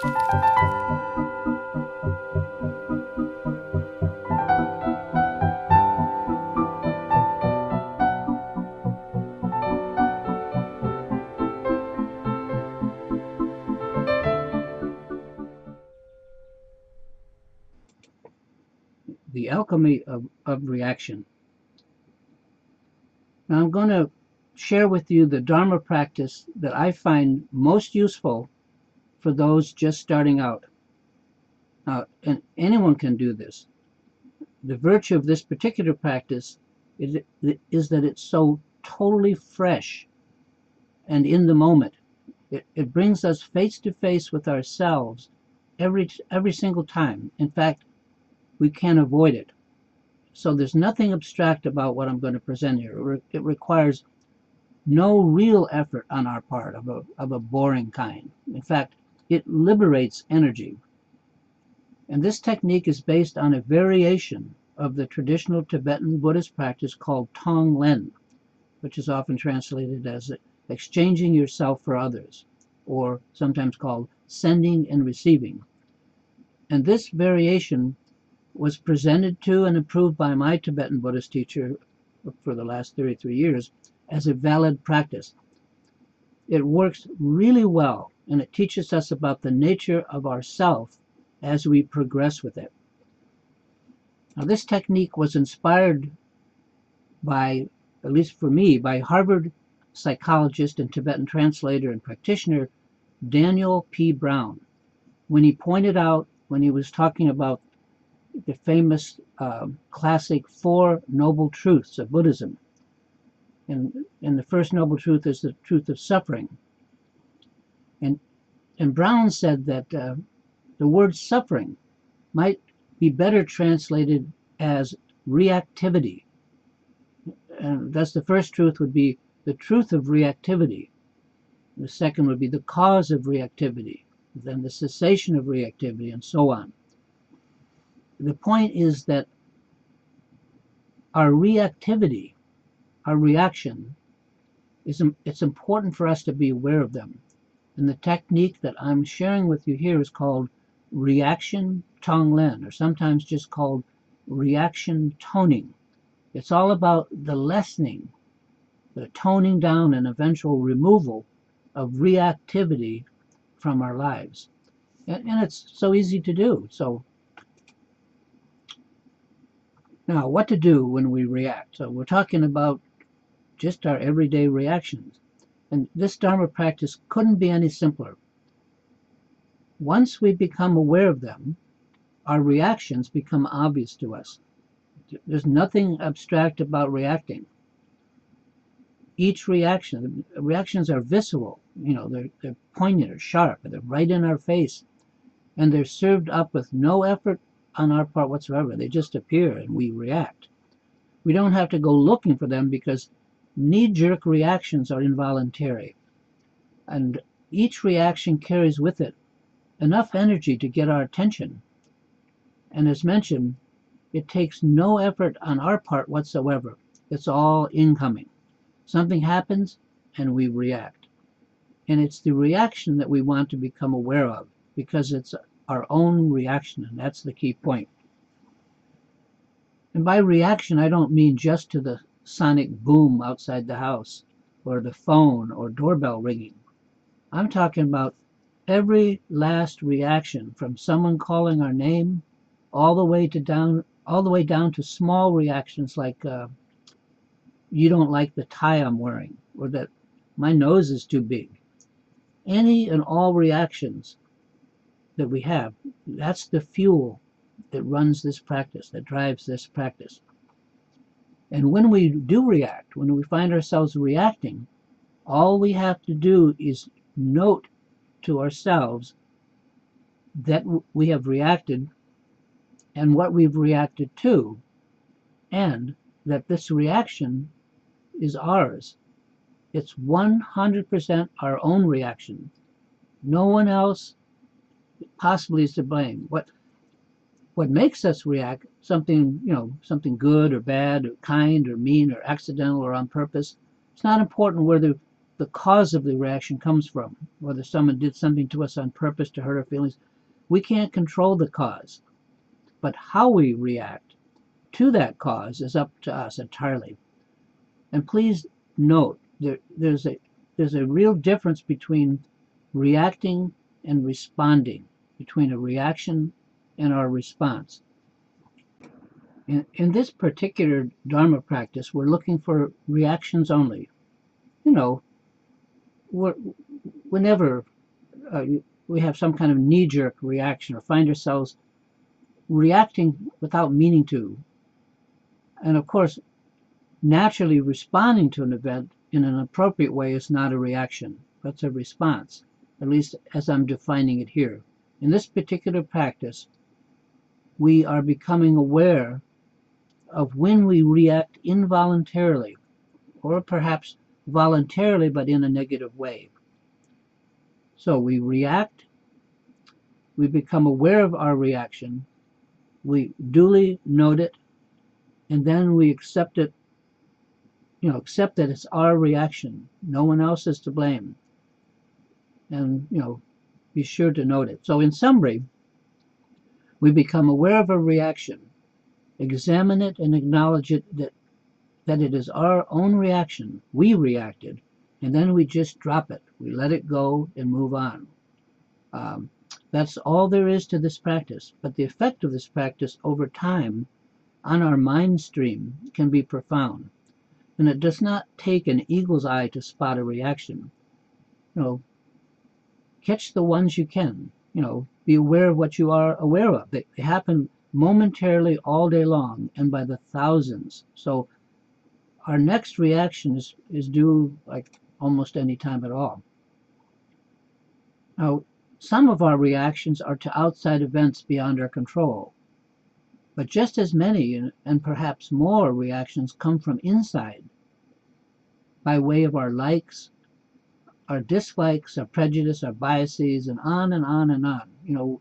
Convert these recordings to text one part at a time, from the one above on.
The alchemy of reaction. Now I'm going to share with you the Dharma practice that I find most useful for those just starting out. And anyone can do this. The virtue of this particular practice is that it's so totally fresh and in the moment. It brings us face to face with ourselves every single time. In fact, we can't avoid it. So there's nothing abstract about what I'm going to present here. It requires no real effort on our part of a boring kind. In fact, it liberates energy. And this technique is based on a variation of the traditional Tibetan Buddhist practice called Tonglen, which is often translated as exchanging yourself for others, or sometimes called sending and receiving. And this variation was presented to and approved by my Tibetan Buddhist teacher for the last 33 years as a valid practice. It works really well, and it teaches us about the nature of ourself as we progress with it. Now, this technique was inspired by, at least for me, by Harvard psychologist and Tibetan translator and practitioner Daniel P. Brown, when he pointed out, when he was talking about the famous classic Four Noble Truths of Buddhism. And the first noble truth is the truth of suffering. And Brown said that the word suffering might be better translated as reactivity. And thus the first truth would be the truth of reactivity. The second would be the cause of reactivity, then the cessation of reactivity, and so on. The point is that our reactivity, our reaction, it's important for us to be aware of them. And the technique that I'm sharing with you here is called reaction Tonglen, or sometimes just called reaction toning. It's all about the lessening, the toning down and eventual removal of reactivity from our lives. And it's so easy to do. So now, what to do when we react? So we're talking about just our everyday reactions. And this Dharma practice couldn't be any simpler. Once we become aware of them, our reactions become obvious to us. There's nothing abstract about reacting. Each reactions are visceral. They're poignant or sharp, they're right in our face, and they're served up with no effort on our part whatsoever. They just appear and we react. We don't have to go looking for them because knee-jerk reactions are involuntary. And each reaction carries with it enough energy to get our attention. And as mentioned, it takes no effort on our part whatsoever. It's all incoming. Something happens and we react. And it's the reaction that we want to become aware of because it's our own reaction, and that's the key point. And by reaction, I don't mean just to the sonic boom outside the house, or the phone or doorbell ringing. I'm talking about every last reaction, from someone calling our name, all the way down to small reactions like you don't like the tie I'm wearing, or that my nose is too big. Any and all reactions that we have, that's the fuel that runs this practice, that drives this practice. And when we do react, when we find ourselves reacting, all we have to do is note to ourselves that we have reacted and what we've reacted to, and that this reaction is ours. It's 100% our own reaction. No one else possibly is to blame. What makes us react, something good or bad or kind or mean or accidental or on purpose, it's not important whether the cause of the reaction comes from, whether someone did something to us on purpose to hurt our feelings. We can't control the cause, but how we react to that cause is up to us entirely. And please note, there's a real difference between reacting and responding, between a reaction and our response. In this particular Dharma practice, we're looking for reactions only. You know, whenever we have some kind of knee-jerk reaction or find ourselves reacting without meaning to, and of course, naturally responding to an event in an appropriate way is not a reaction, that's a response, at least as I'm defining it here. In this particular practice, we are becoming aware of when we react involuntarily, or perhaps voluntarily but in a negative way. So we react, we become aware of our reaction, we duly note it, and then we accept it, accept that it's our reaction. No one else is to blame. And, be sure to note it. So in summary, we become aware of a reaction, examine it and acknowledge it that it is our own reaction. We reacted, and then we just drop it. We let it go and move on. That's all there is to this practice. But the effect of this practice over time on our mind stream can be profound. And it does not take an eagle's eye to spot a reaction. Catch the ones you can. Be aware of what you are aware of. They happen momentarily all day long and by the thousands. So our next reaction is due like almost any time at all. Now, some of our reactions are to outside events beyond our control. But just as many and perhaps more reactions come from inside by way of our likes, our dislikes, our prejudice, our biases, and on and on and on.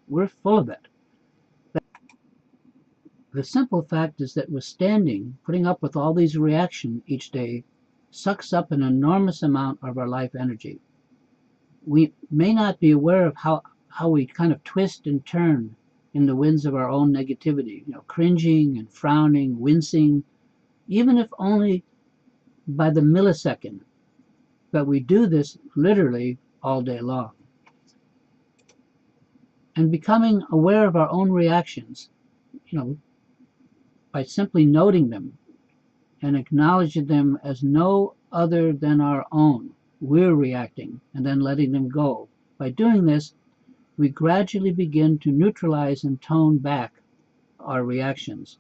We're full of it. The simple fact is that withstanding, putting up with all these reactions each day, sucks up an enormous amount of our life energy. We may not be aware of how we kind of twist and turn in the winds of our own negativity, cringing and frowning, wincing, even if only by the millisecond. But we do this literally all day long. And becoming aware of our own reactions, by simply noting them and acknowledging them as no other than our own. We're reacting and then letting them go. By doing this, we gradually begin to neutralize and tone back our reactions.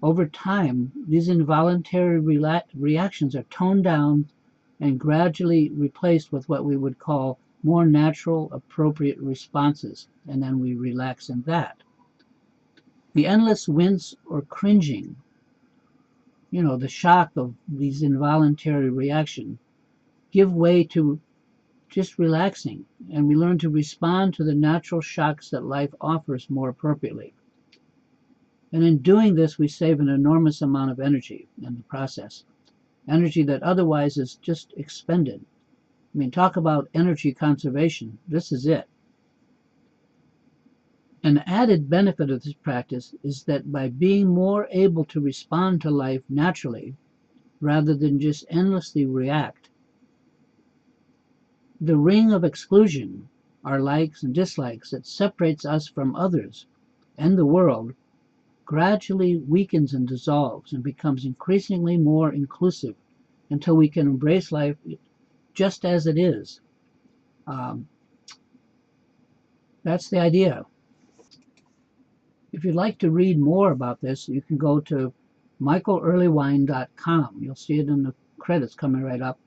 Over time, these involuntary reactions are toned down and gradually replaced with what we would call more natural, appropriate responses, and then we relax in that. The endless wince or cringing, the shock of these involuntary reactions, give way to just relaxing, and we learn to respond to the natural shocks that life offers more appropriately. And in doing this, we save an enormous amount of energy in the process, energy that otherwise is just expended. Talk about energy conservation. This is it. An added benefit of this practice is that by being more able to respond to life naturally, rather than just endlessly react, the ring of exclusion, our likes and dislikes that separates us from others and the world, gradually weakens and dissolves and becomes increasingly more inclusive until we can embrace life just as it is. That's the idea. If you'd like to read more about this, you can go to michaelerlewine.com. You'll see it in the credits coming right up.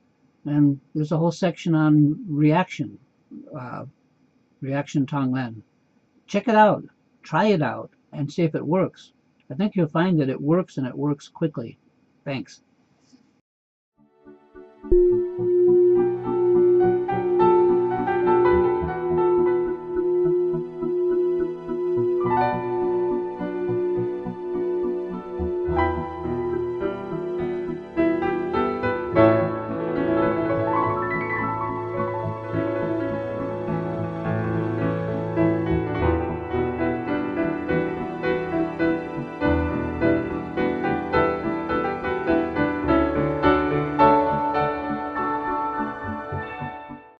And there's a whole section on reaction Tonglen. Check it out, try it out, and see if it works. I think you'll find that it works, and it works quickly. Thanks.